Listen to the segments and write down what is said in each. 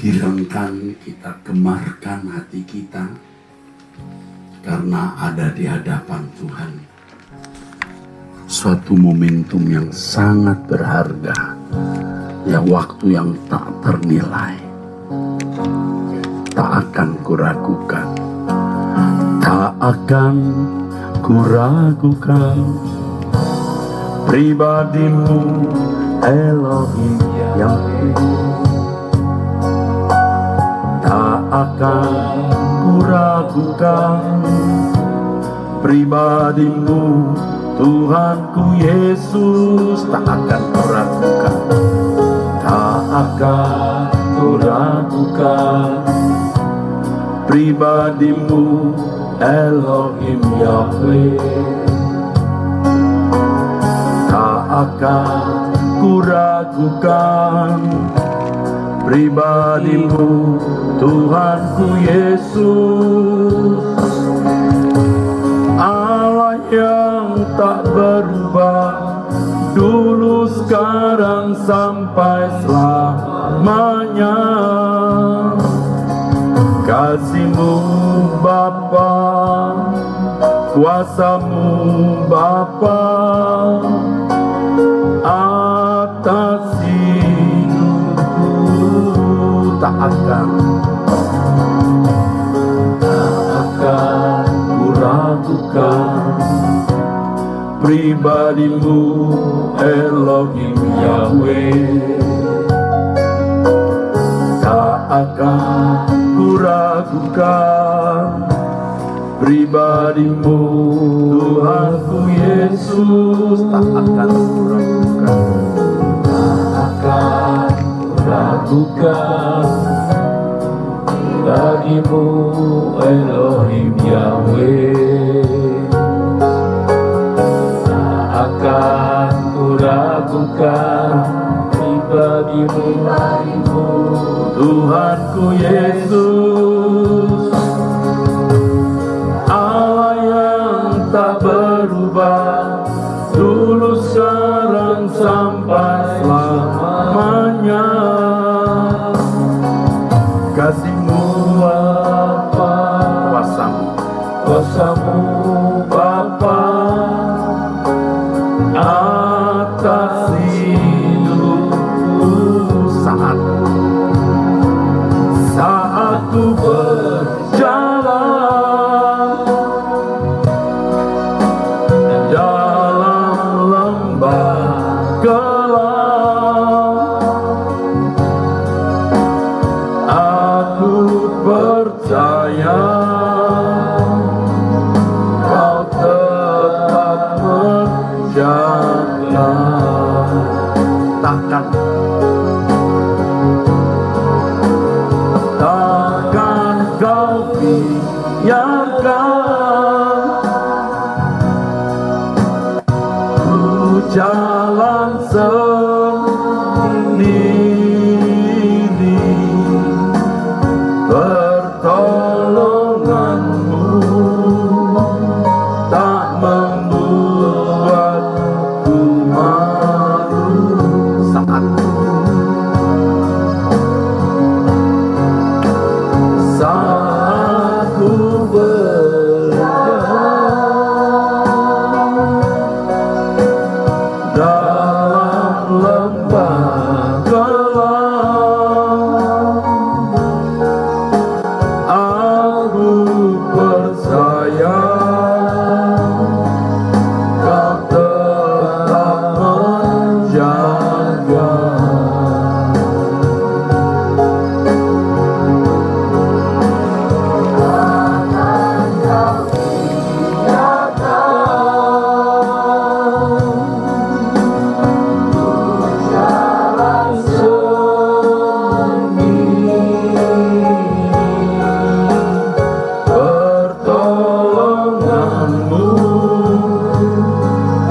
girangkan, kita gemarkan hati kita, karena ada di hadapan Tuhan suatu momentum yang sangat berharga, ya, waktu yang tak ternilai. Tak akan kuragukan, tak akan kuragukan pribadimu, Elohim Yahweh. Tak akan kuragukan pribadimu, Tuhanku Yesus. Tak akan kuragukan, tak akan kuragukan pribadimu, Elohim Yahweh. Tak akan kuragukan pribadimu, Tuhanku Yesus. Allah yang tak berubah, dulu, sekarang, sampai selamanya. Kasih-Mu Bapa, kuasa-Mu Bapa atas hidupku. Tak akan kuragukan pribadimu, Elohim Yahweh. Tak akan kuragukan pribadimu, Tuhanku Yesus. Tak akan kuragukan, tak akan kuragukan pribadimu, Elohim Yahweh. Tak akan kuragukan pribadimu, Tuhanku Yesus. Allah yang tak berubah, dulu, sekarang, sampai selamanya. Kasih-Mu Bapa, kuasa-Mu Bapa atas hidupku. Saat ku berjalan dalam lembah gelap, aku percaya Kau tetap menjaga. Takkan Kau biarkan ku jalan sendiri. Pertolongan-Mu tak membuatku malu. Saat ku berjalan dalam lembah gelap, aku percaya Kau tetap menjaga. Pertolongan-Mu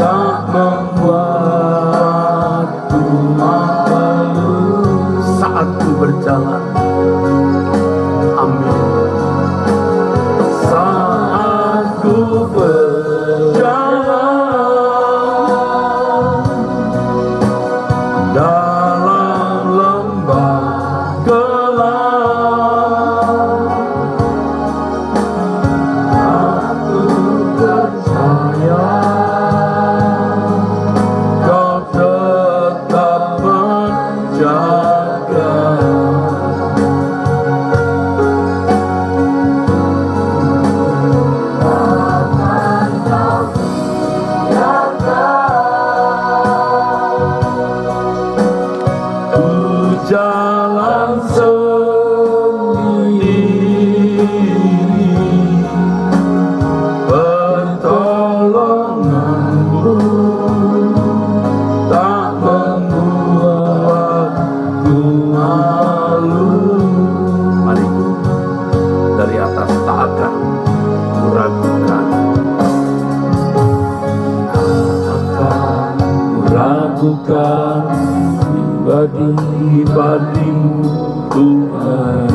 tak membuatku malu. Saat ku berjalan, amin. Saat ku berjalan dalam lembah gelap, sendiri, pertolonganmu tak membuatku malu. Mari dari atas tak akan kuragukan, pribadi-pribadimu Tuhan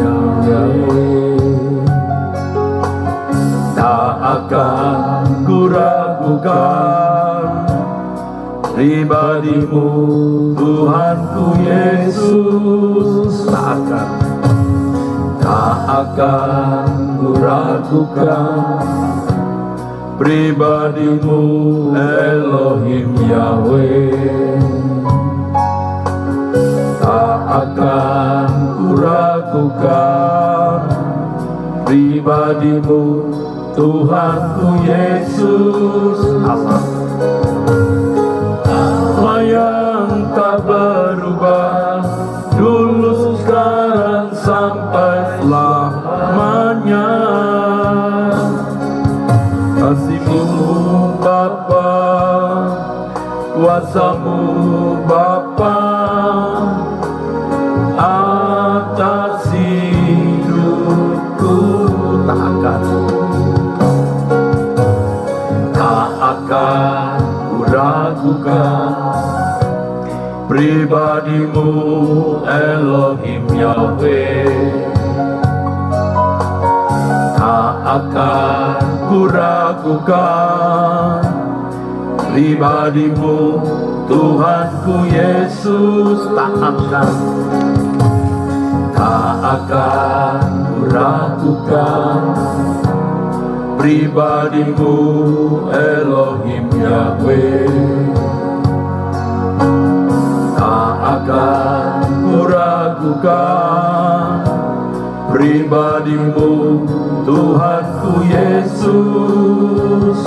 Yahweh. Tak akan kuragukan pribadimu Tuhanku Yesus. Tak akan kuragukan pribadimu Elohim Yahweh. Tak akan kuragukan pribadimu Tuhanku Yesus. Allah yang tak berubah, dulu sekarang sampai selamanya. Kasih-Mu Bapa, kuasa-Mu Bapa atas hidupku. Tak akan kuragukan pribadi-Mu Elohim Yahweh. Tak akan kuragukan pribadi-Mu Tuhanku Yesus. Tak akan kuragukan pribadi-Mu Elohim Yahweh. Tak akan kuragukan pribadi-Mu Tuhanku Yesus.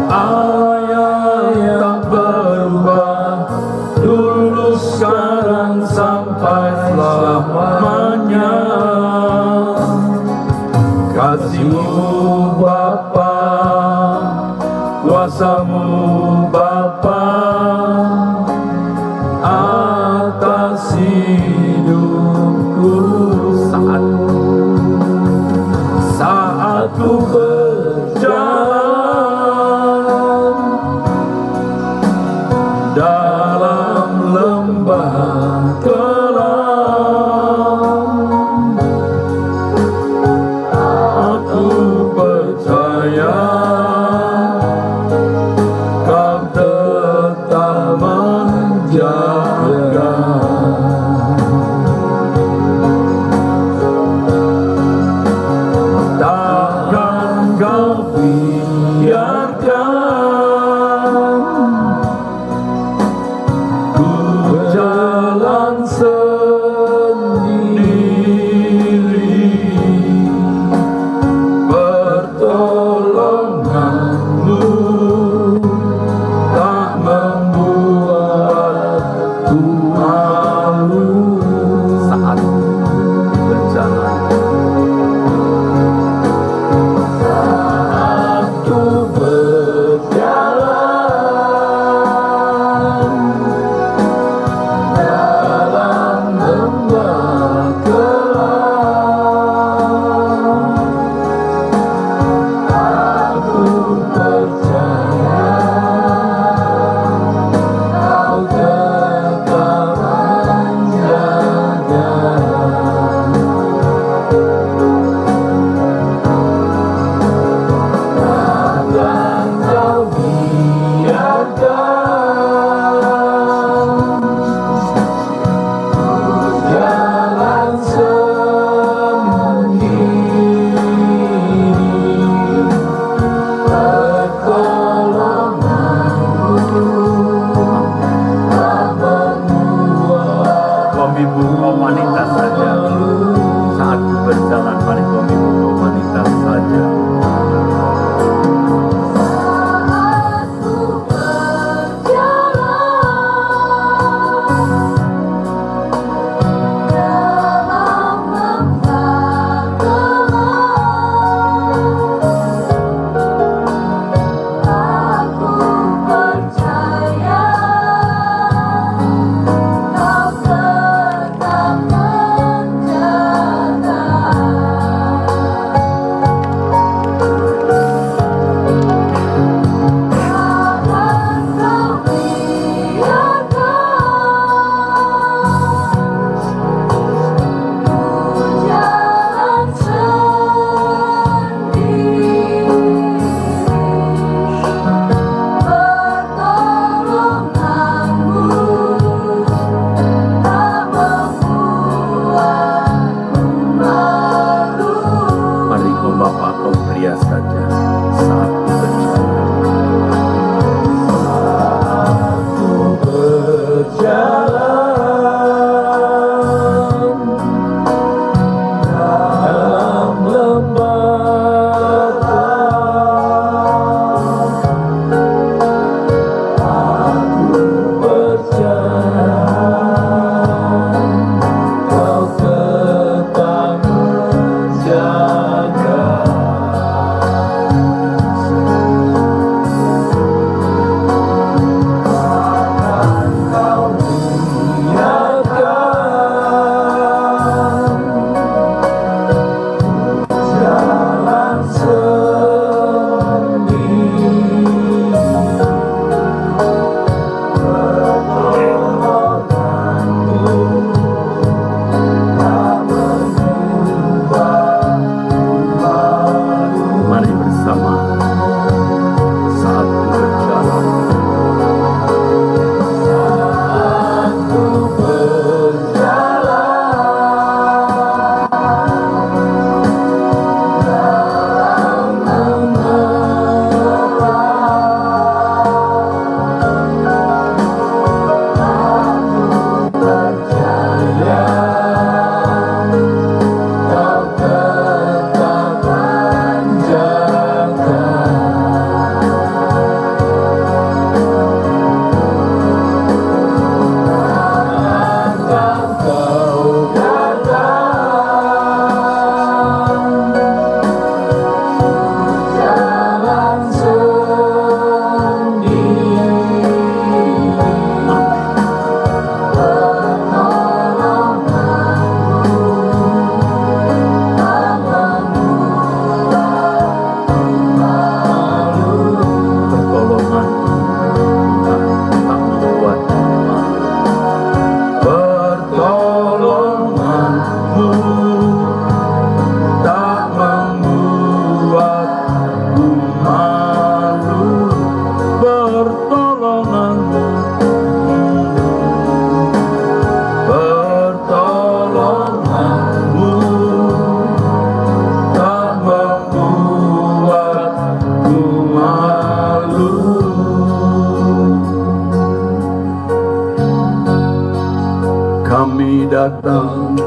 Allah yang tak berubah, dulu sekarang sampai selamanya. Kasih-Mu Bapa, kuasa-Mu Bapa atas hidupku. Saat ku berjalan dalam lembah kelam, aku percaya Kau tetap menjaga. Takkan Kau biarkan ku berjalan sendiri. Pertolongan-Mu tak membuatku malu. Saat berjalan, saat ku berjalan dalam lembah kelam, aku percaya Kau tetap menjaga. Takkan Kau biarkan jalan sendiri. Pertolongan-Mu tak membuat Kaum ibu, kaum wanita saja. Saat ku berjalan, mari kaum ibu, kaum wanita saja.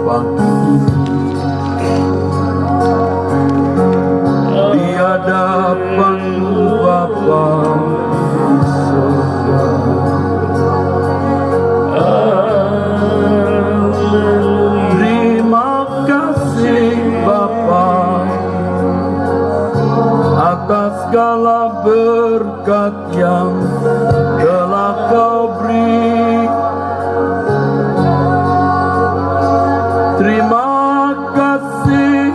pagi di hadapan-Mu Bapa di surga. Terima kasih Bapa atas segala berkat yang telah Kau beri. Terima kasih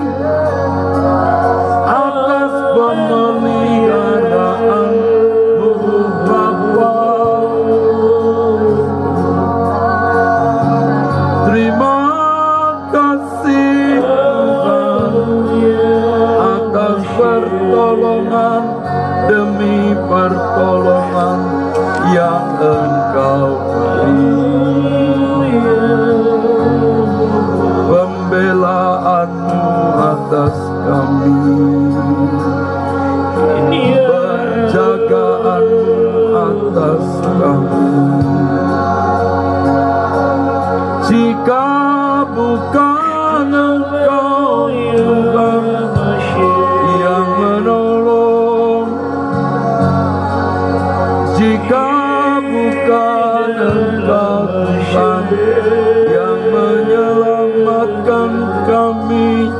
atas pemeliharaan-Mu Bapa. Terima kasih Tuhan atas pertolongan demi pertolongan yang Engkau beri. Pembelaan-Mu atas kami, penjagaan-Mu atas kami. Jika bukan Engkau Tuhan yang menolong, jika bukan Engkau Tuhan yang menyelamatkan kami,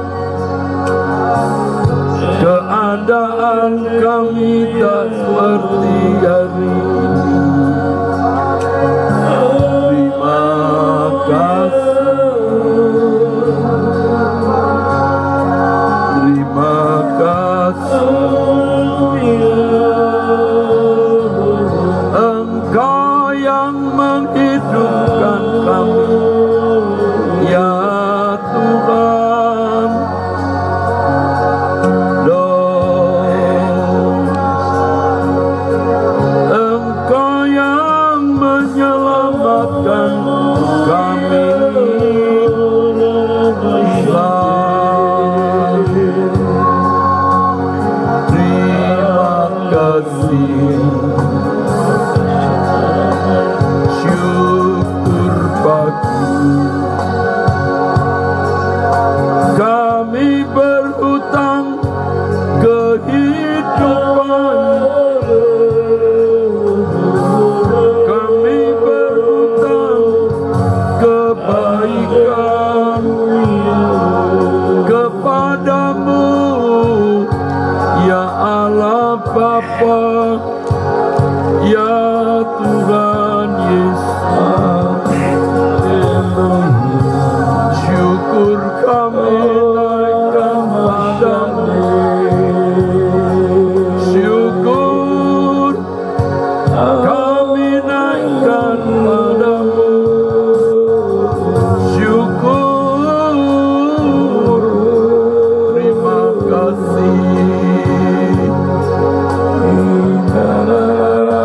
keadaan kami tak seperti hari ini. Terima kasih, terima kasih. Engkau yang menghidupkan kami, ya Tuhan. Engkau yang menyelamatkan kami. Terima kasih. Syukur bagi kami berhutang kehidupan, kami berhutang kebaikan kepadamu, ya Allah Bapa, ya Tuhan Yesus. Syukur kami naikkan padamu, syukur kami naikkan padamu, syukur. Terima kasih.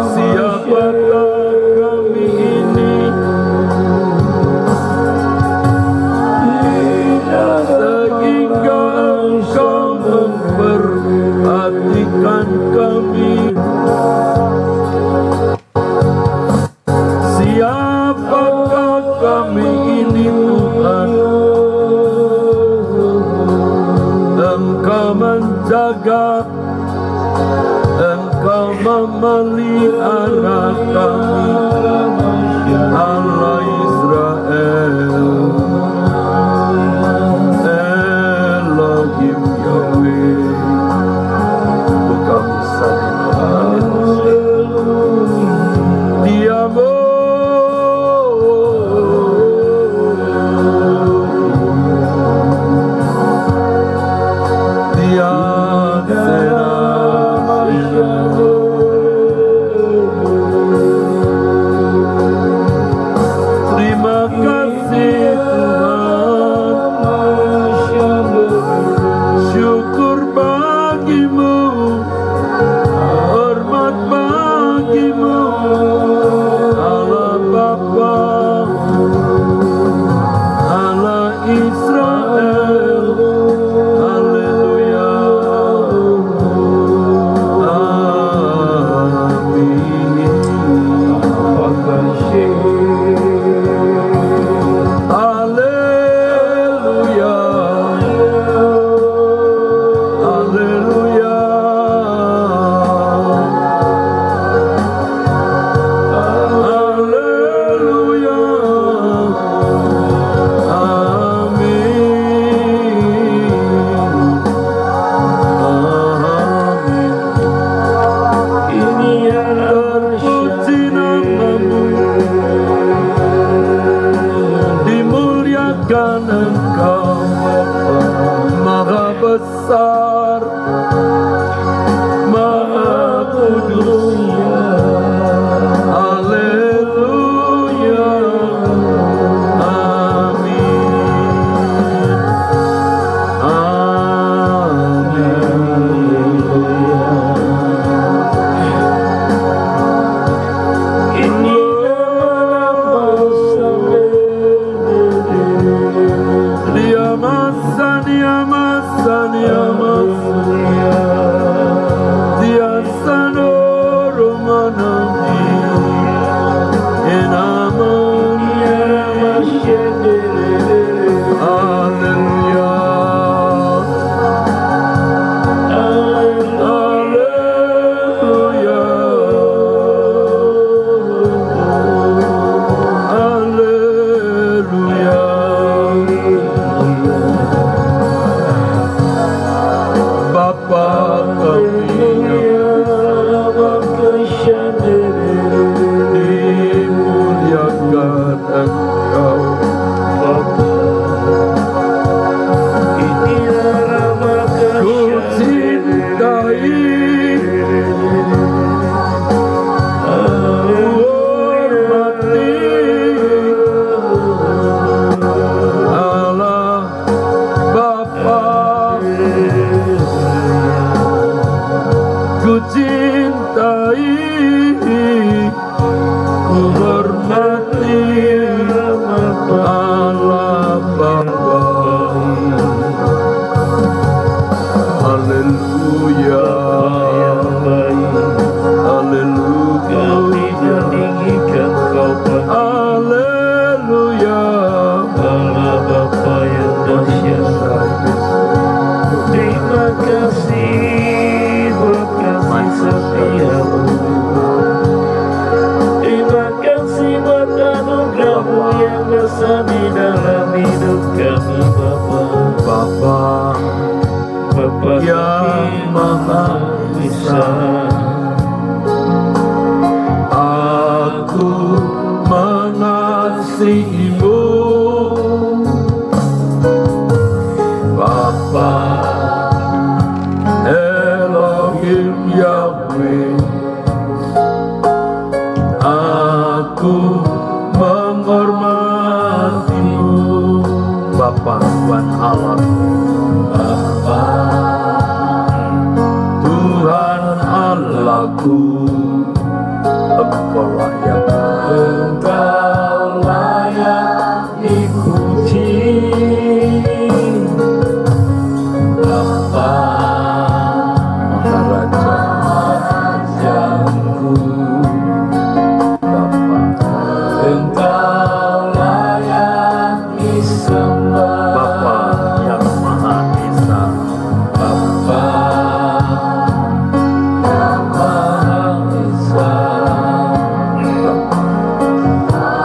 Siapakah kami ini sehingga Engkau memperhatikan kami? Siapakah kami ini Tuhan? Engkau menjaga, Engkau memelihara kami, Allah Israel. Elohim Yahweh, buka misalnya, haleluya. Diamo, dia terima kasih Tuhan, syukur bagimu, hormat bagimu, Allah Bapa, Allah Israel. Haleluya, amin. Haleluya. Engkau Maha besar, Maha kudus. Haleluya. Amin. Yang Maha Esa, aku mengasihimu, Bapa Elohim Yahweh. Aku menghormatimu, Bapa Tuhan Allah, Bapa Tuhan Allahku. Engkau layak, Engkau layak dipuji, Bapa Maharajaku. Bapa, Engkau layak disembah, Bapa yang Maha Esa, Bapa yang Maha Esa.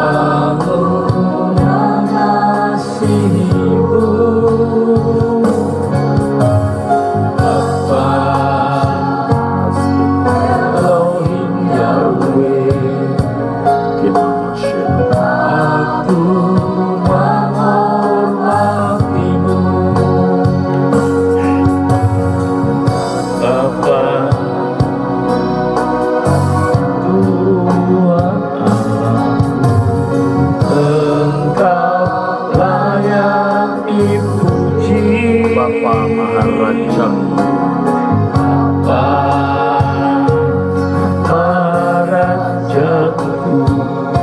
Aku mengasihimu, Bapa Elohim Yahweh. Aku menghormatimu, Bapa Tuhan Allahku. Engkau layak dipuji, Bapa Maharajaku, Bapa Maharajaku.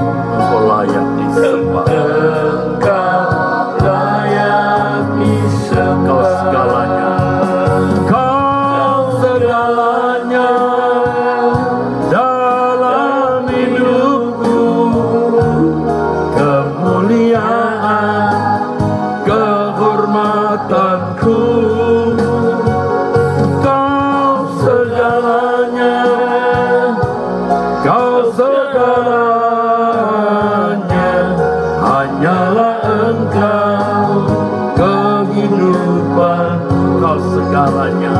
Engkau layak disembah, Engkau layak disembah. Engkau segalanya, Engkau segalanya dalam hidupku. Kemuliaan, kehormatanku, Kau segalanya, Kau segalanya. Hanyalah Engkau kehidupan, Kau segalanya,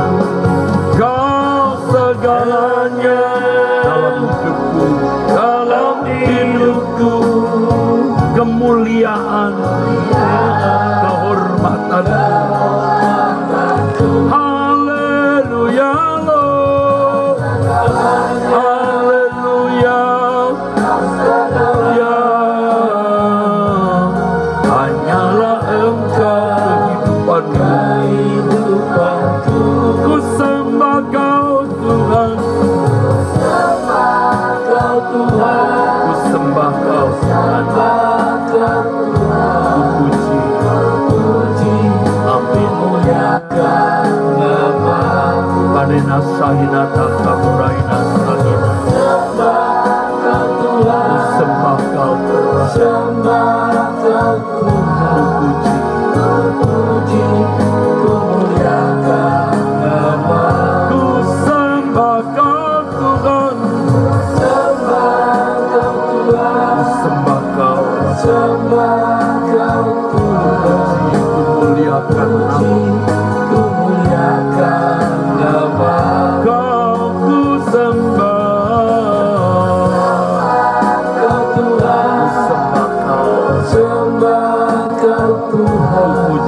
Kau segalanya dalam hidupku, dalam hidupku. Kemuliaan,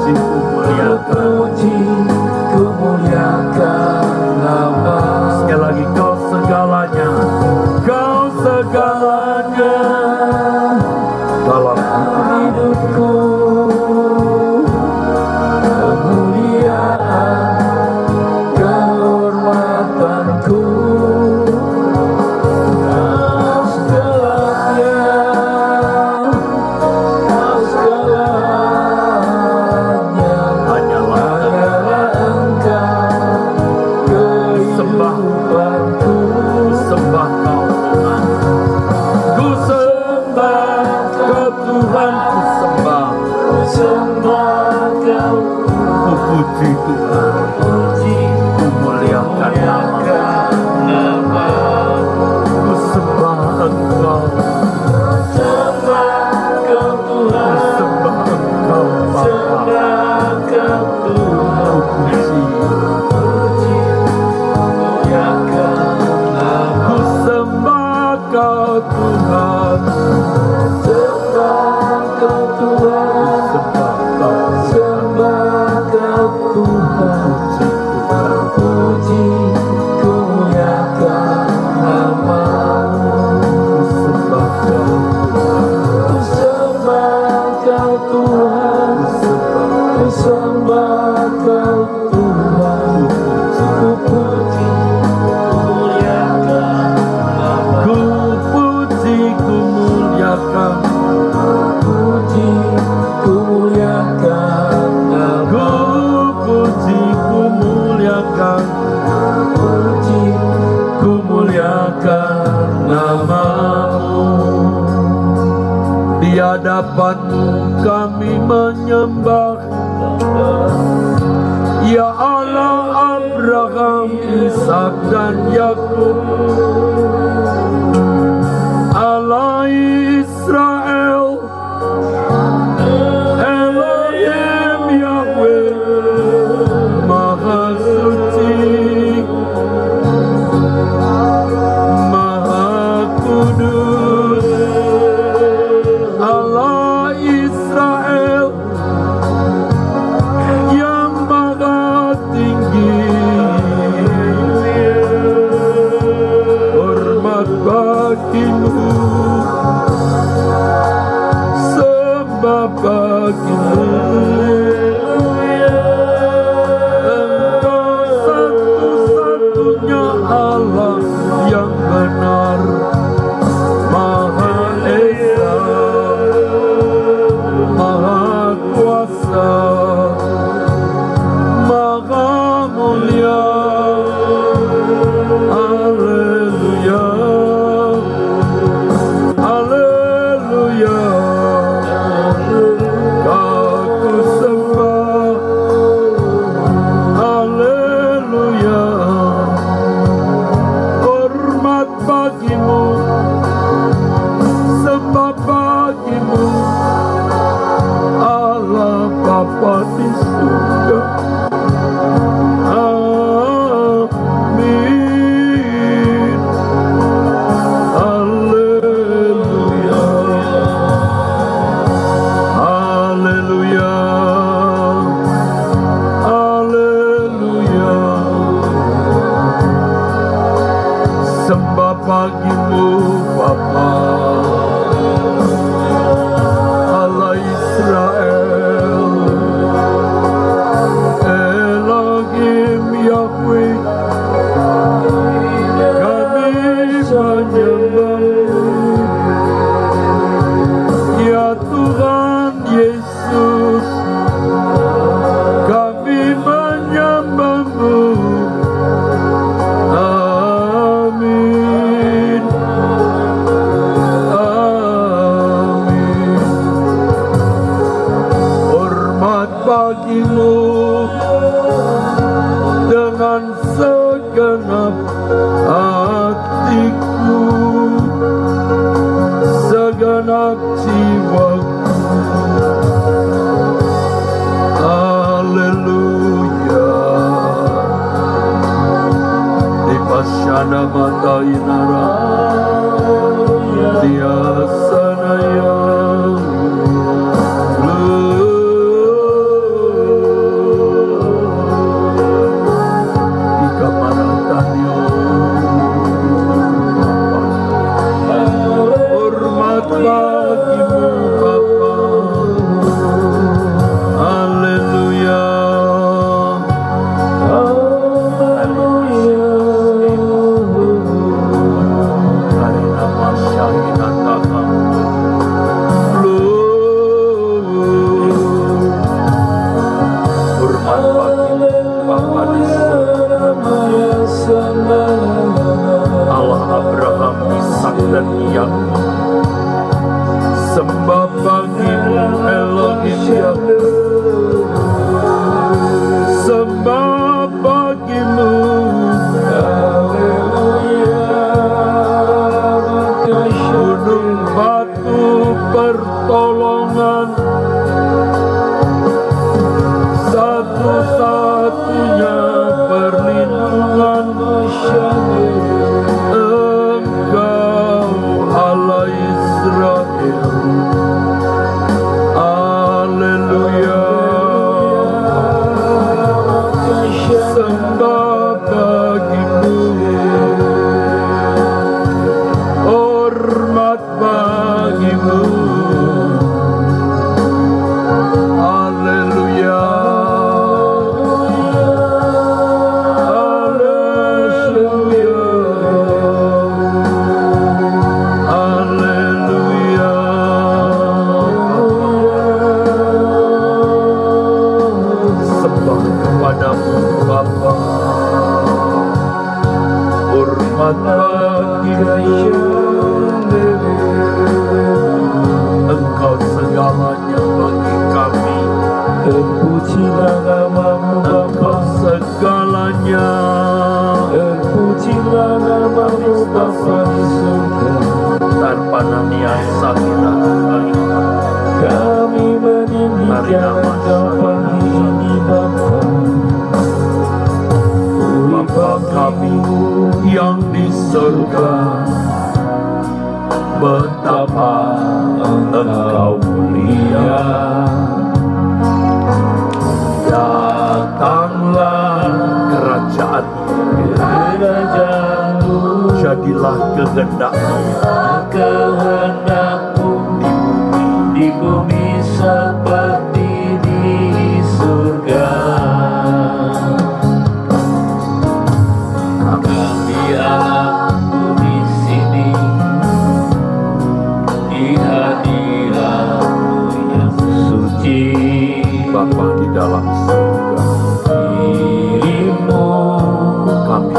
puji, ku muliakan. puji, ku muliakan nama. Sekali lagi, kau segalanya, kau segalanya dalam hidupku, kemuliaan, kehormatanku, kau segalanya, kau segalanya, hanyalah Engkau kehidupanku. sembah kau Tuhan. Ku sembah kau Tuhan, ku sembah, Ku sembah Kau, ku puji Tuhan, puji, ku muliakan nama. namamu. Ku sembah Engkau, Sembah Kau ku Tuhan, sembah Engkau Bapa. sembah Kau Tuhan, Puji, puji, muliakan nama. ku sembah Kau Tuhan, Sembah Kau Tuhan, sembah Kau sembah Kau Tuhan, puji, ku muliakan namamu. ku sembah Kau Ku sembah Kau Tuhan, ku sembah Kau Tuhan, ku puji, ku muliakan namamu. ku puji, ku muliakan, Puji, ku muliakan ku namamu. puji, ku muliakan, Puji, ku muliakan namamu. di hadapan-Mu kami menyembah. Ya Allah Abraham, Ishak dan Yakub, Allah Israel, Elohim Yahweh, Maha Suci, Maha Kudus, Allah Israel yang Maha Tinggi. Hormat bagimu, sembah bagimu. Engkau satu-satunya Allah yang benar, Maha Esa, Maha Kuasa, Maha Mulia. Haleluya, haleluya. Aku sembah, haleluya. Hormat bagimu, sembah bagimu, Allah Bapa di surga. Amin. Haleluya, haleluya, haleluya. Sembah bagimu Bapa, Allah Israel, Elohim Yahweh, kami menyembah-Mu. Ya Tuhan Yesus, kami menyembah-Mu. Amin, amin. Hormat bagimu dengan segenap hatiku, segenap jiwaku. Haleluya. Dipasana mata inara, dia sanaya. selamat bagi Engkau segalanya bagi kami. Terpujilah namamu Engkau Bapa, segalanya. terpujilah namamu Bapa di surga. Tanpa namiasa kita baik. Kami meninggikan Engkau pagi ini Bapa. Bapa kami yang di surga, betapa Engkau mulia. Datanglah kerajaanmu, jadilah kehendakmu di bumi seperti di surga. Kami anakmu di sini, di hadiratmu yang suci. Bapa di dalam surga, Dirimu kami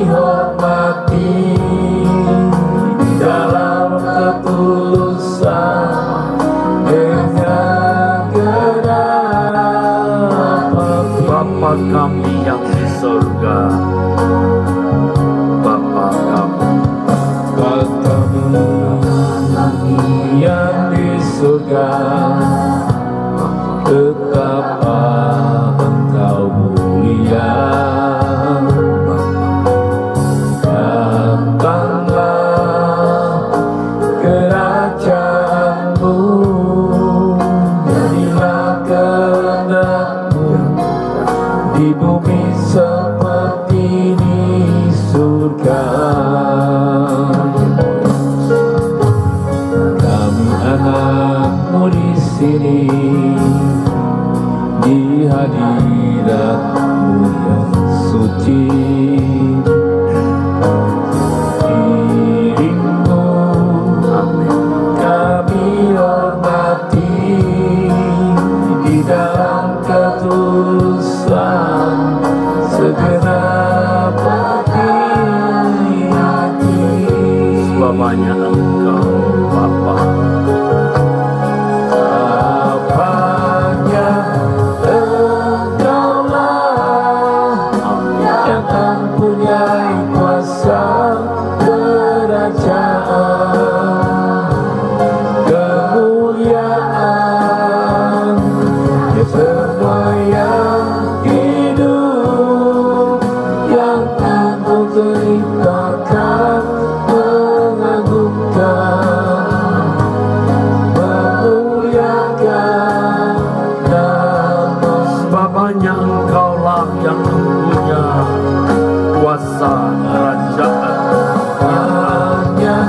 hormati di dalam ketulusan dengan genap hati. Bapa kami yang di surga, Bapa kami yang di surga, betapa Engkau mulia. Datanglah kerajaanmu, jadilah kehendakmu di bumi seperti di surga. Kami anakmu di sini, di hadiratmu yang suci. Dirimu kami hormati di dalam ketulusan segenap hati. Sebabnya Engkau Bapa, Apanya Engkaulah yang mempunyai kuasa kerajaan, kemuliaan, ya semua yang hidup, yang Engkau ceritakan, mengagumkan, memuliakan nama. sebabnya Engkaulah yang punya kuasa kerajaan. Hanya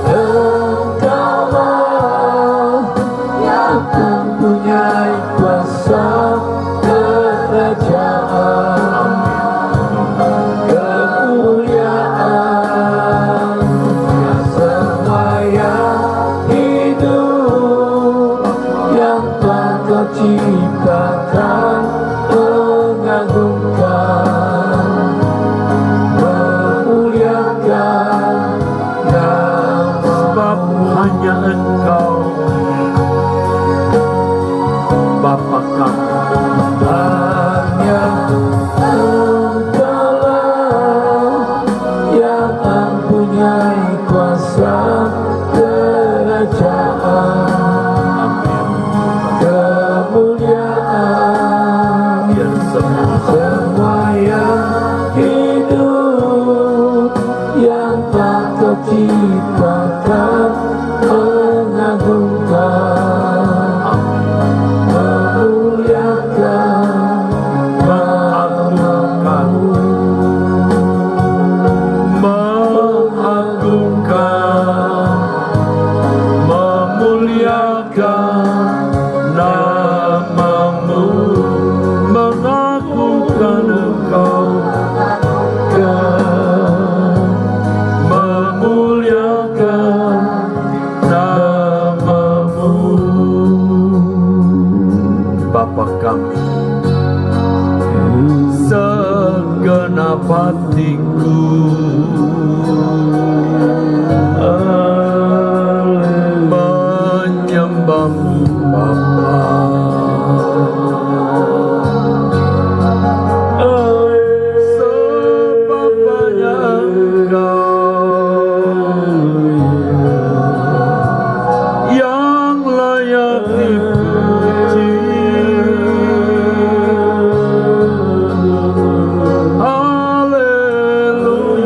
Engkaulah yang mempunyai kuasa kerajaan, kemuliaan, ya semua yang hidup, yang telah Kau ciptakan, mengagumkan, memuliakan nama. Sebab hanya Engkau Bapa kami, Hanya Engkaulah yang mempunyai kuasa kerajaan, kemuliaan, biar semua yang hidup, yang telah Kau ciptakan, mengagumkan, memuliakan namamu. mengagungkan, memuliakan namamu, mengagungkan Engkau, memuliakan namamu. Bapa kami, segala genap hatiku menyembahmu Bapa. Sebab hanya Engkau yang layak dipuji. Haleluya.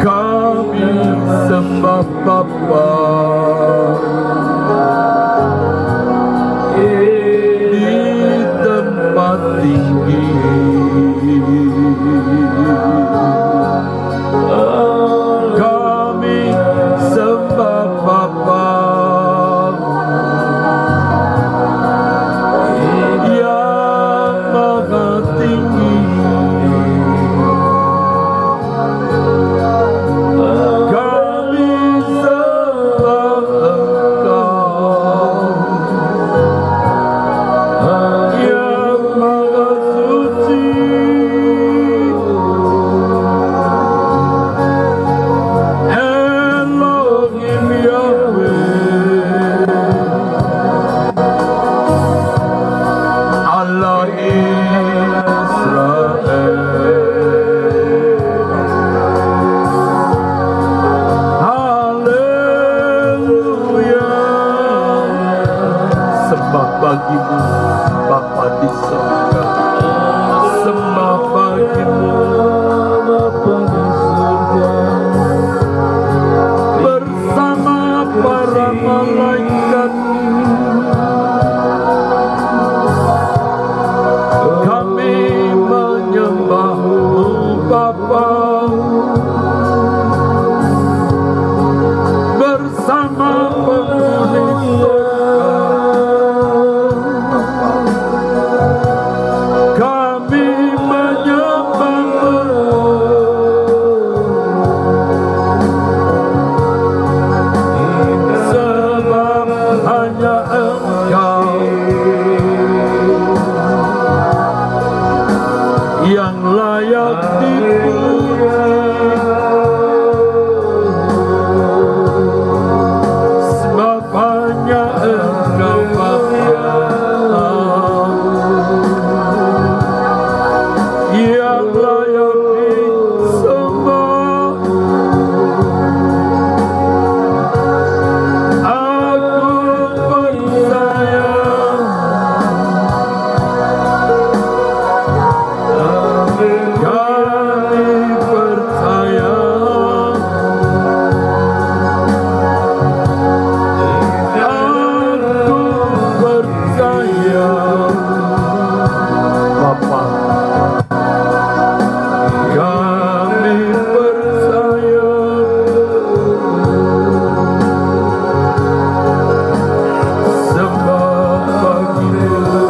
Kami sembah Bapa di tempat tinggi. Kami sembah Bapa yang maha tinggi. Kami sembah Engkau yang maha suci. Elohim Yahweh, Allah Israel. Haleluya. Sembah bagimu Bapa di surga. Sembah bagimu Bapa di surga, bersama para malaikat. Kami menyembahmu Bapa bersama penghuni surga. Kami menyembahmu sebab hanya Engkau yang layak dipuji. Sebab hanya Engkau Bapa yang layak disembah. Aku percaya kami percaya aku percaya Bapa. Kami percaya sembah bagimu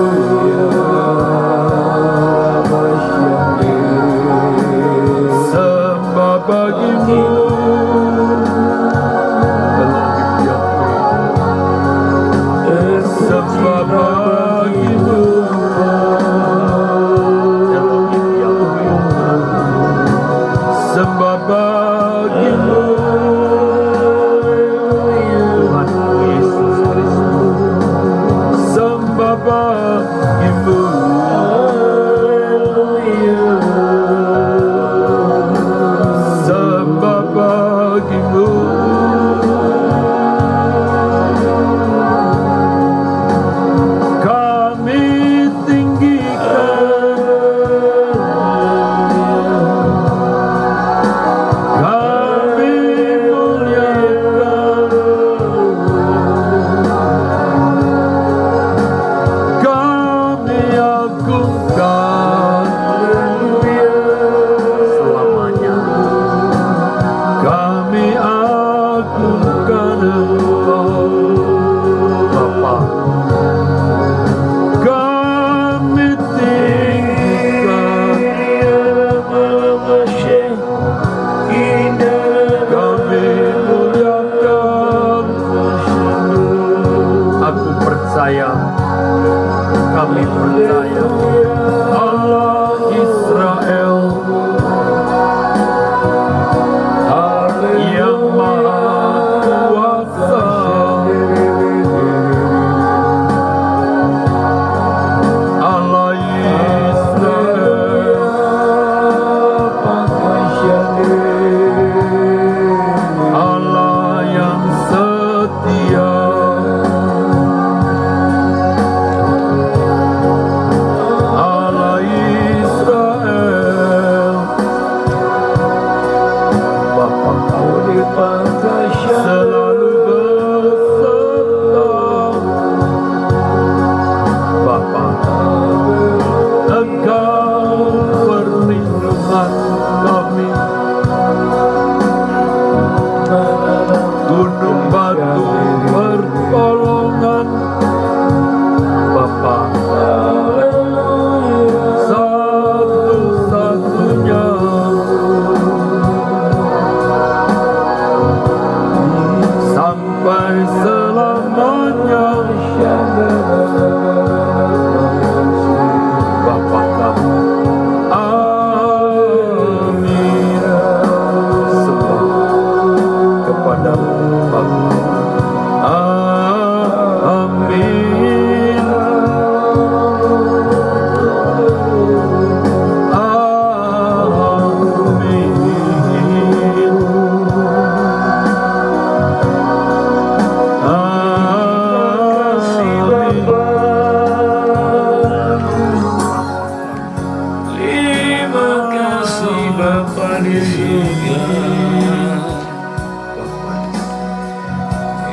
Bapa di surga,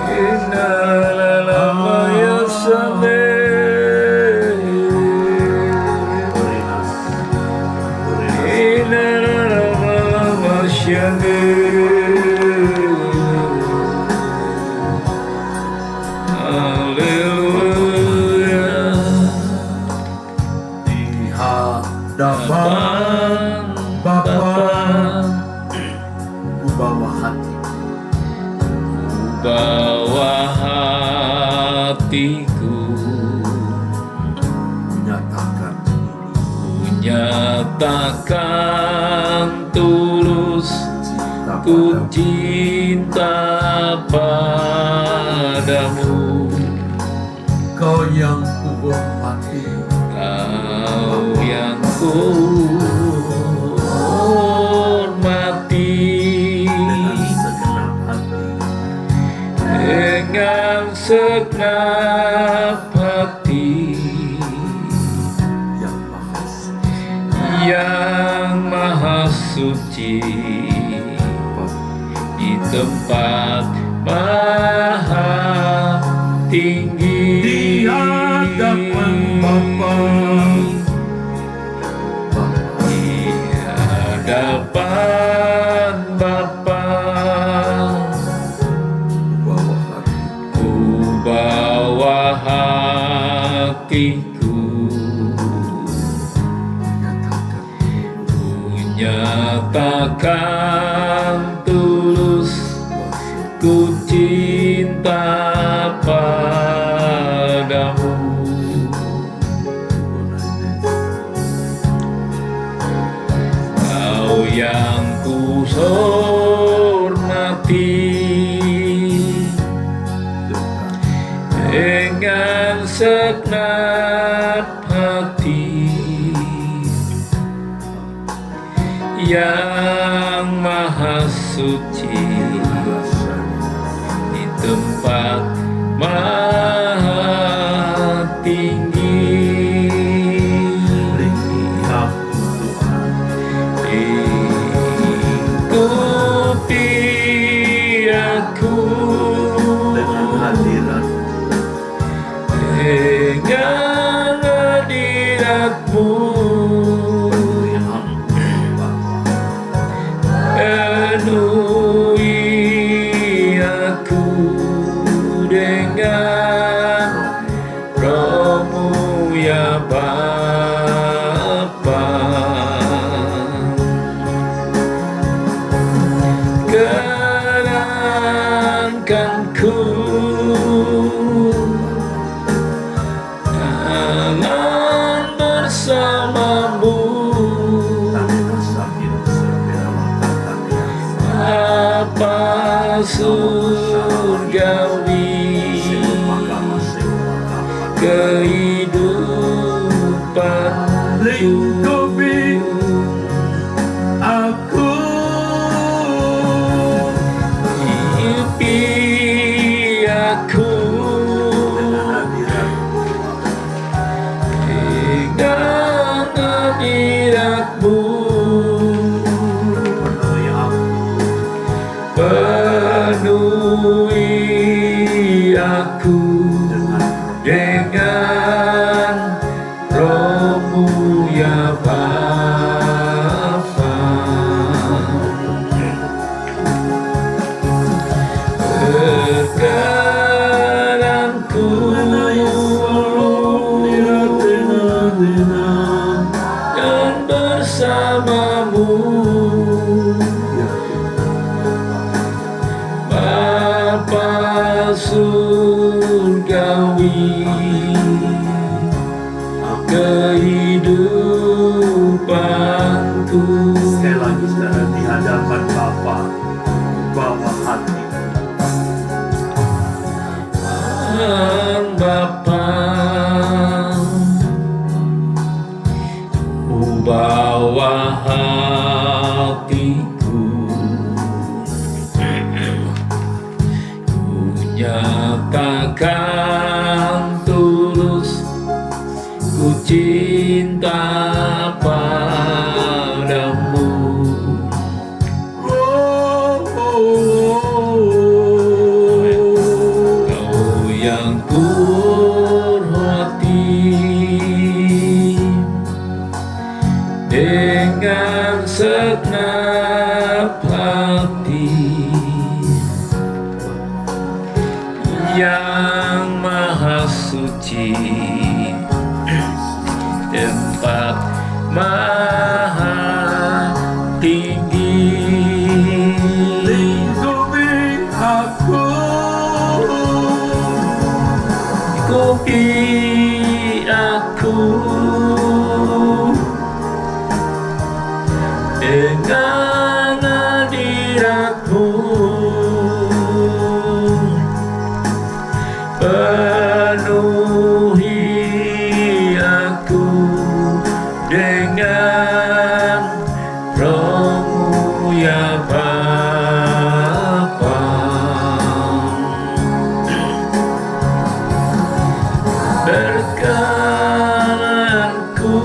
Innalillah ya sameh, Innalillah Haleluya. Di hadapan Bapa, ku bawa hati, Bawa hatiku, menyatakan nyatakan tulus ku cinta padamu. Kau yang ku hormati, Kau yang ku hormati, dengan segenap hati dengan segenap hati, yang maha suci. yang maha suci, di tempat maha tinggi, Di hadapan Bapa, di hadapan Bapa, bawa hati, ku bawa hatiku, nyatakan tulus ku cinta padamu. Kau yang ku hormati, dengan segenap hati, yang maha suci, di tempat maha tinggi, lihat Tuhan, ikuti aku dengan hadirat dengan hadiratmu, yang penuhi aku dengan rohmu ya Bapa. Kenankanku tangan bersamamu, tanah sakit sebelah apa surgawi, kehidupanku, lingkupi aku hidupi aku dengan hadiratmu, penuhi aku dengan rohmu ya Bapa. Perkenanku dan bersamamu, Bapa surgawi, kehidupanku. Sekali lagi saudara, di hadapan Bapa, bawa hati, Bapa, ku bawa hatiku, ku nyatakan tulus ku cinta padamu. dengan segenap hati, yang maha suci, tempat maha tinggi. Lindungi aku, Ikuti aku dengan hadiratmu, penuhi aku dengan Roh-Mu ya Bapa. Berkenanku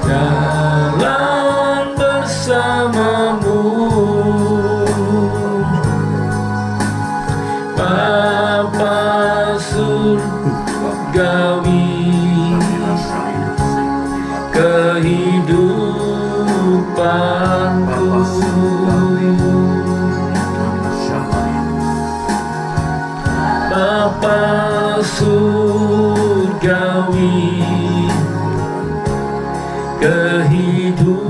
jalan bersamamu, Bapa surgawi, kehidupanku. Bapa surgawi, kehidupanku.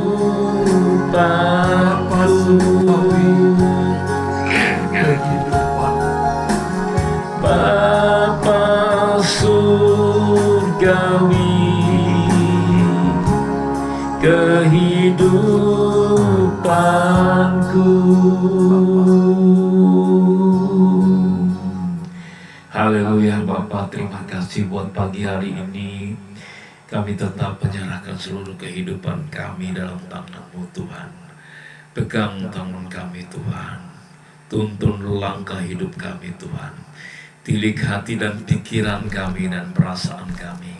Bapa surgawi, kehidupanku. Haleluya Bapa, terima kasih buat pagi hari ini. Kami tetap menyerahkan seluruh kehidupan kami dalam tangan-Mu Tuhan. Pegang tangan kami Tuhan. Tuntun langkah hidup kami Tuhan. Tilik hati dan pikiran kami dan perasaan kami,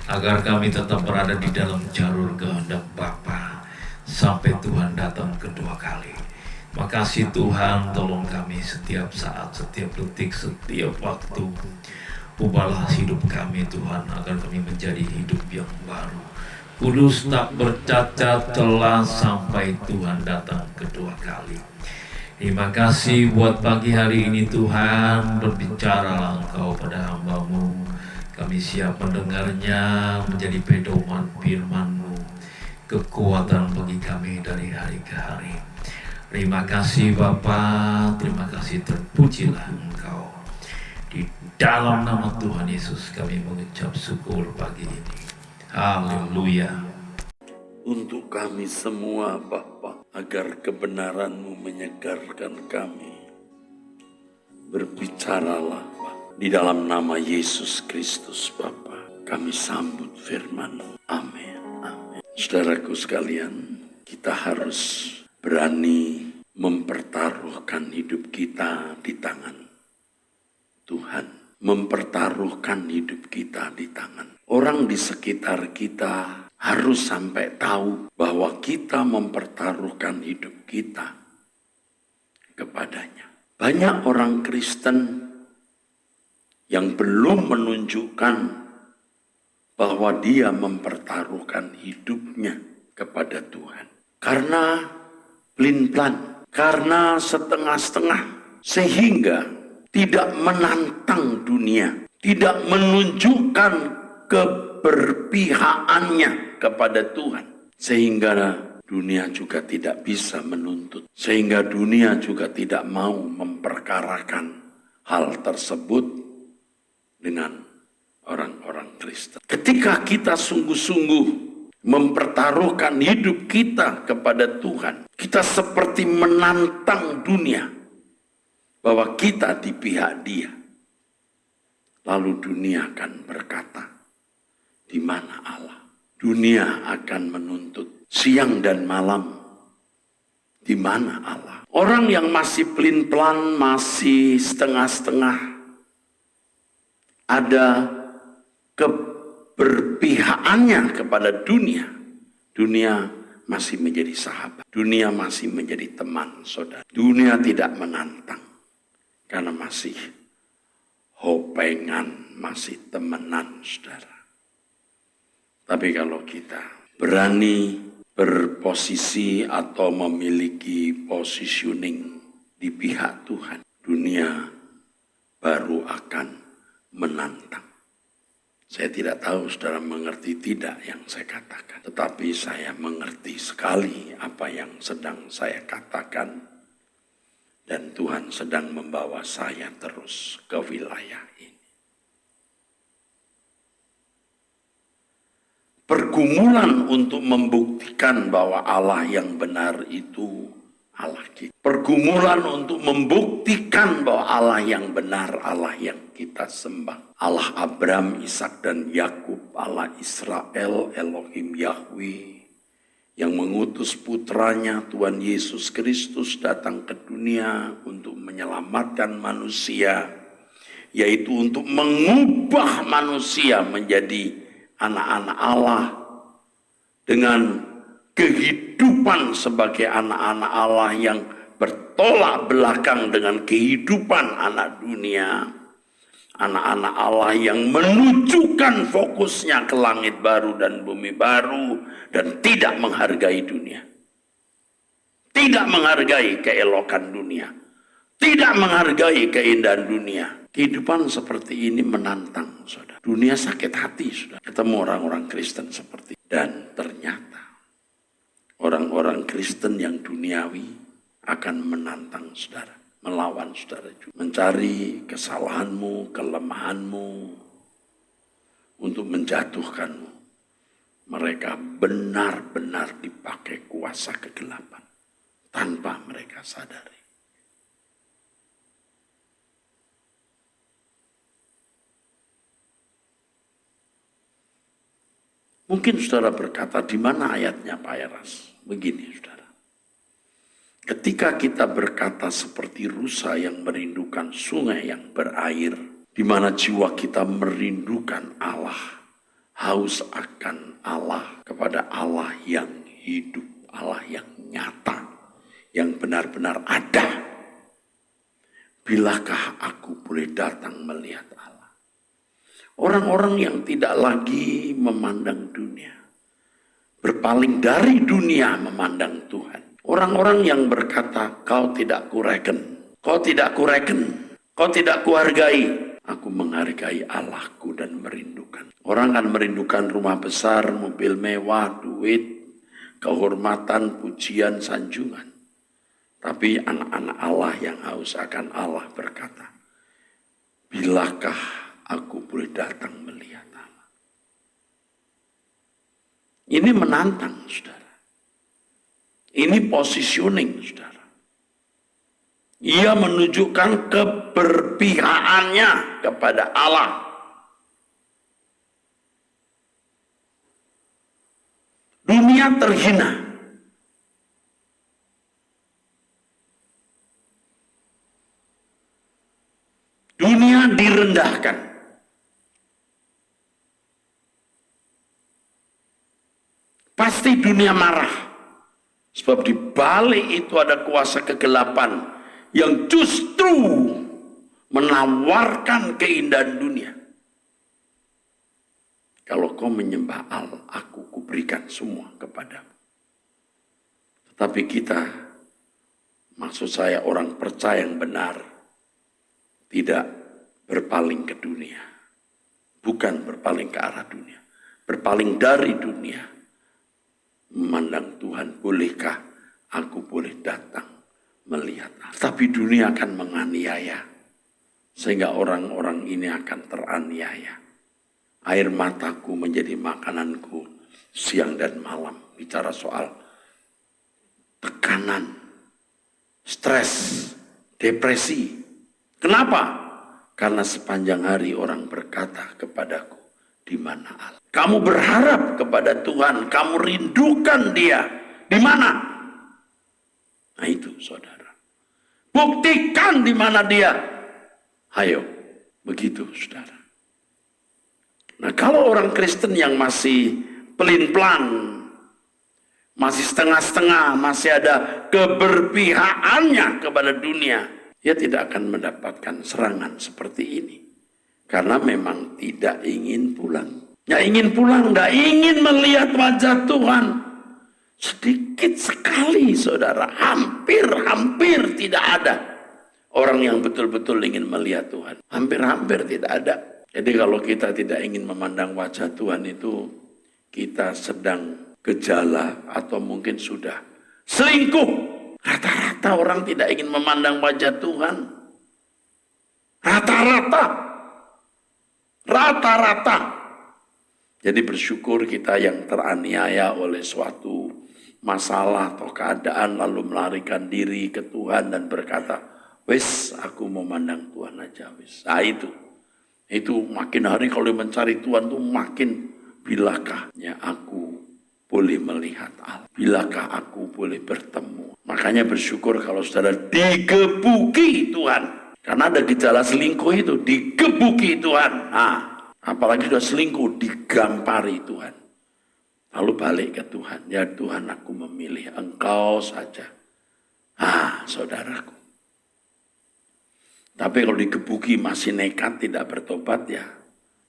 agar kami tetap berada di dalam jalur kehendak Bapa sampai Tuhan datang kedua kali. Makasih Tuhan, tolong kami setiap saat, setiap detik, setiap waktu. Ubahlah hidup kami Tuhan, agar kami menjadi hidup yang baru, kudus tak bercacat celah sampai Tuhan datang kedua kali. Terima kasih buat pagi hari ini Tuhan, berbicaralah Engkau pada hamba-Mu. Kami siap mendengarnya, menjadi pedoman firman-Mu, kekuatan bagi kami dari hari ke hari. Terima kasih Bapa, terima kasih, terpujilah Engkau. Di dalam nama Tuhan Yesus kami mengucap syukur pagi ini. Haleluya. untuk kami semua Bapa, agar kebenaran-Mu menyegarkan kami. Berbicaralah Bapa, di dalam nama Yesus Kristus Bapa, kami sambut firman-Mu. Amin. Amin. Saudaraku sekalian, kita harus berani mempertaruhkan hidup kita di tangan Tuhan. Mempertaruhkan hidup kita di tangan orang di sekitar kita. Harus sampai tahu bahwa kita mempertaruhkan hidup kita kepadanya. Banyak orang Kristen yang belum menunjukkan bahwa dia mempertaruhkan hidupnya kepada Tuhan. Karena pelin-pelan, karena setengah-setengah, sehingga tidak menantang dunia, tidak menunjukkan keberpihakannya kepada Tuhan, sehingga dunia juga tidak bisa menuntut, sehingga dunia juga tidak mau memperkarakan hal tersebut dengan orang-orang Kristen. Ketika kita sungguh-sungguh mempertaruhkan hidup kita kepada Tuhan, kita seperti menantang dunia bahwa kita di pihak Dia. Lalu dunia akan berkata, di mana Allah? Dunia akan menuntut siang dan malam, di mana Allah? Orang yang masih pelin-pelan, masih setengah-setengah, ada keberpihakannya kepada dunia. Dunia masih menjadi sahabat. Dunia masih menjadi teman, saudara. Dunia tidak menantang. Karena masih hopengan, masih temenan, saudara. Tapi kalau kita berani berposisi atau memiliki positioning di pihak Tuhan, dunia baru akan menantang. Saya tidak tahu saudara mengerti tidak yang saya katakan. Tetapi saya mengerti sekali apa yang sedang saya katakan. Dan Tuhan sedang membawa saya terus ke wilayah ini. Pergumulan untuk membuktikan bahwa Allah yang benar itu Allah kita. Pergumulan untuk membuktikan bahwa Allah yang benar, Allah yang kita sembah. Allah Abraham, Ishak dan Yakub, Allah Israel, Elohim Yahweh, yang mengutus putranya Tuhan Yesus Kristus datang ke dunia untuk menyelamatkan manusia, yaitu untuk mengubah manusia menjadi anak-anak Allah dengan kehidupan sebagai anak-anak Allah yang bertolak belakang dengan kehidupan anak dunia. Anak-anak Allah yang menunjukkan fokusnya ke langit baru dan bumi baru dan tidak menghargai dunia. Tidak menghargai keelokan dunia. Tidak menghargai keindahan dunia. Kehidupan seperti ini menantang, saudara. Dunia sakit hati, saudara. Ketemu orang-orang Kristen seperti ini. Dan ternyata orang-orang Kristen yang duniawi akan menantang saudara, melawan saudara juga. Mencari kesalahanmu, kelemahanmu untuk menjatuhkanmu. Mereka benar-benar dipakai kuasa kegelapan tanpa mereka sadari. Mungkin saudara berkata, di mana ayatnya Pak Eras? Begini saudara. Ketika kita berkata seperti rusa yang merindukan sungai yang berair, di mana jiwa kita merindukan Allah, haus akan Allah, kepada Allah yang hidup, Allah yang nyata, yang benar-benar ada. Bilakah aku boleh datang melihat Allah? Orang-orang yang tidak lagi memandang dunia, berpaling dari dunia memandang Tuhan. Orang-orang yang berkata, kau tidak kureken, kau tidak kureken, kau tidak kuhargai. Aku menghargai Allahku dan merindukan. Orang kan merindukan rumah besar, mobil mewah, duit, kehormatan, pujian, sanjungan. Tapi anak-anak Allah yang haus akan Allah berkata, bilakah aku boleh datang melihat Allah? Ini menantang, saudara. Ini positioning, saudara. Ia menunjukkan keberpihakannya kepada Allah. Dunia terhina. Dunia direndahkan. Pasti dunia marah. Sebab di balik itu ada kuasa kegelapan yang justru menawarkan keindahan dunia. Kalau kau menyembah Allah, aku kuberikan semua kepadamu. Tetapi kita, maksud saya orang percaya yang benar, tidak berpaling ke dunia. Bukan berpaling ke arah dunia. Berpaling dari dunia. Memandang Tuhan, bolehkah aku boleh datang melihat Allah? Tapi dunia akan menganiaya. Sehingga orang-orang ini akan teraniaya. Air mataku menjadi makananku siang dan malam. Bicara soal tekanan, stres, depresi. Kenapa? Karena sepanjang hari orang berkata kepadaku, di mana Allah? Kamu berharap kepada Tuhan, kamu rindukan Dia. Di mana? Nah itu saudara. Buktikan di mana Dia. Ayo, begitu saudara. Nah kalau orang Kristen yang masih pelin-pelan, masih setengah-setengah, masih ada keberpihakannya kepada dunia, dia tidak akan mendapatkan serangan seperti ini. Karena memang tidak ingin pulang. Nggak ingin pulang, nggak ingin melihat wajah Tuhan. Sedikit sekali saudara, hampir tidak ada orang yang betul-betul ingin melihat Tuhan. Hampir tidak ada. Jadi kalau kita tidak ingin memandang wajah Tuhan itu, kita sedang gejala atau mungkin sudah selingkuh. Rata-rata orang tidak ingin memandang wajah Tuhan. Rata-rata. Jadi bersyukur kita yang teraniaya oleh suatu masalah atau keadaan lalu melarikan diri ke Tuhan dan berkata, wis aku mau mandang Tuhan aja wis. Nah itu makin hari kalau mencari Tuhan tuh makin bilakah ya aku boleh melihat Allah, bilakah aku boleh bertemu. Makanya bersyukur kalau saudara digebuki Tuhan, karena ada gejala selingkuh itu, digebuki Tuhan. Nah, apalagi sudah selingkuh, digampari Tuhan. Lalu balik ke Tuhan. Ya Tuhan, aku memilih Engkau saja. Saudaraku. Tapi kalau digebuki masih nekat, tidak bertobat ya.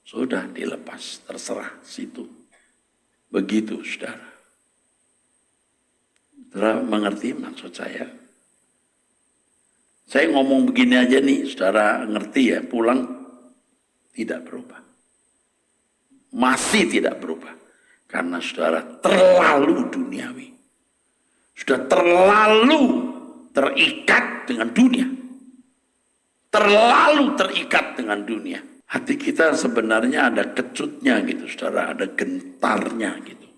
Sudah dilepas, terserah situ. Begitu saudara. Saudara mengerti maksud saya? Saya ngomong begini aja nih, saudara ngerti ya, pulang tidak berubah. Masih tidak berubah. Karena saudara terlalu duniawi. Sudah terlalu terikat dengan dunia. Terlalu terikat dengan dunia. Hati kita sebenarnya ada kecutnya gitu, saudara. Ada gentarnya gitu.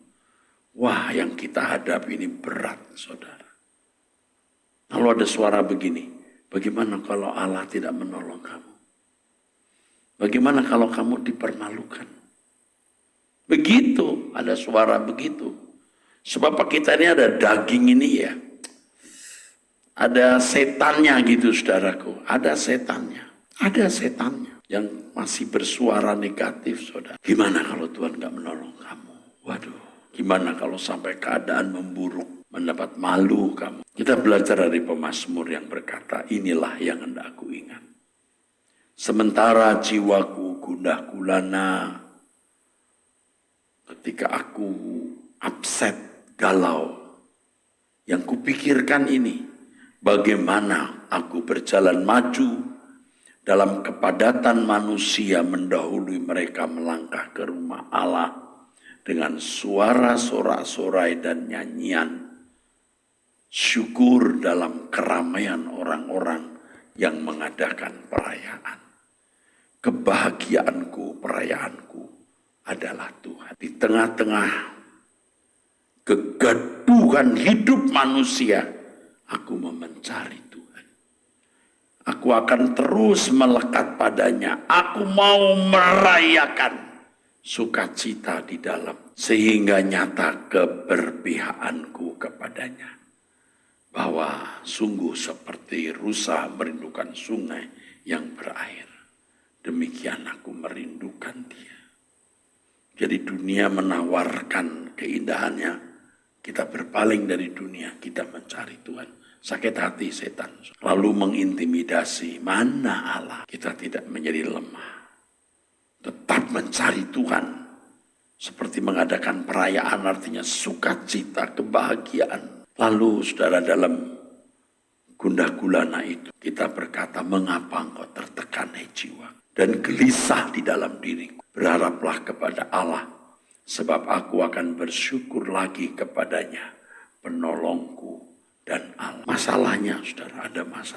Wah, yang kita hadapi ini berat, saudara. Lalu ada suara begini. Bagaimana kalau Allah tidak menolong kamu? Bagaimana kalau kamu dipermalukan? Begitu, ada suara begitu. Sebab kita ini ada daging ini ya. Ada setannya gitu saudaraku. Ada setannya. Ada setannya yang masih bersuara negatif saudara. Gimana kalau Tuhan gak menolong kamu? Waduh, gimana kalau sampai keadaan memburuk? Mendapat malu kamu. Kita belajar dari pemazmur yang berkata, inilah yang hendak aku ingat. Sementara jiwaku gundah gulana, ketika aku upset, galau, yang kupikirkan ini, bagaimana aku berjalan maju dalam kepadatan manusia mendahului mereka melangkah ke rumah Allah dengan suara sorak-sorai dan nyanyian syukur dalam keramaian orang-orang yang mengadakan perayaan. Kebahagiaanku, perayaanku adalah Tuhan. Di tengah-tengah kegaduhan hidup manusia, aku mencari Tuhan. Aku akan terus melekat padanya. Aku mau merayakan sukacita di dalam. Sehingga nyata keberpihakanku kepadanya. Bahwa sungguh seperti rusa merindukan sungai yang berair. Demikian aku merindukan dia. Jadi dunia menawarkan keindahannya. Kita berpaling dari dunia, kita mencari Tuhan. Sakit hati setan. Lalu mengintimidasi, mana Allah? Kita tidak menjadi lemah. Tetap mencari Tuhan. Seperti mengadakan perayaan artinya sukacita, kebahagiaan. Lalu saudara dalam gundah gulana itu kita berkata, mengapa engkau tertekan jiwa? Dan gelisah di dalam diriku. Berharaplah kepada Allah. Sebab aku akan bersyukur lagi kepadanya. Penolongku dan Allah. Masalahnya saudara, ada masalah.